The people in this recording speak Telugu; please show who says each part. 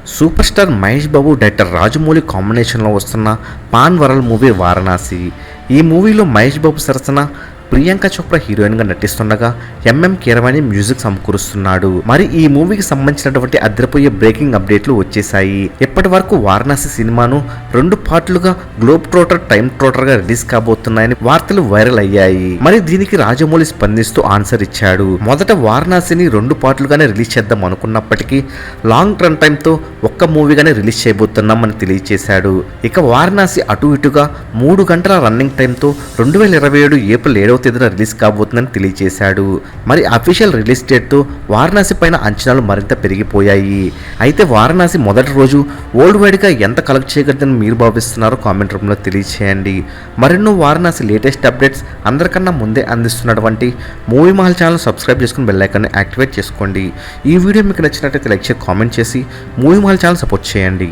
Speaker 1: Super star Mahesh Babu director Rajamouli కాంబినేషన్లో వస్తున్న పాన్ వరల్డ్ మూవీ వారణాసి. ఈ మూవీలో మహేష్ బాబు సరసన ప్రియాంక చోప్రా హీరోయిన్గా నటిస్తుండగా ఎంఎం కీరవాణి మ్యూజిక్ సమకూరుస్తున్నాడు. మరి ఈ మూవీకి సంబంధించినటువంటి అదిరిపోయే బ్రేకింగ్ అప్డేట్లు వచ్చేసాయి. ఇప్పటి వరకు వారణాసి సినిమాను 2 పార్ట్లుగా గ్లోబ్ ట్రోటర్, టైమ్ ట్రోటర్ గా రిలీజ్ కాబోతున్నాయని వార్తలు వైరల్ అయ్యాయి. మరి దీనికి రాజమౌళి స్పందిస్తూ ఆన్సర్ ఇచ్చాడు. మొదట వారణాసిని 2 పార్ట్లుగానే రిలీజ్ చేద్దాం అనుకున్నప్పటికీ లాంగ్ రన్ టైమ్ తో ఒక్క మూవీగానే రిలీజ్ చేయబోతున్నామని తెలియజేశాడు. ఇక వారణాసి అటు ఇటుగా 3 గంటల రన్నింగ్ టైమ్ తో 2027 ఏప్రిల్ 7వ తేదీన రిలీజ్ కాబోతుందని తెలియజేశాడు. మరి అఫీషియల్ రిలీజ్ డేట్తో వారణాసి పైన అంచనాలు మరింత పెరిగిపోయాయి. అయితే వారణాసి మొదటి రోజు వరల్డ్ వైడ్గా ఎంత కలెక్ట్ చేయగలదని మీరు భావిస్తున్నారో కామెంట్ రూమ్లో తెలియజేయండి. మరెన్నో వారణాసి లేటెస్ట్ అప్డేట్స్ అందరికన్నా ముందే అందిస్తున్నటువంటి మూవీ మహల్ ఛానల్ సబ్స్క్రైబ్ చేసుకుని బెల్ ఐకాన్ని యాక్టివేట్ చేసుకోండి. ఈ వీడియో మీకు నచ్చినట్లయితే లైక్ చేసి కామెంట్ చేసి మూవీ మహల్ ఛానల్ సపోర్ట్ చేయండి.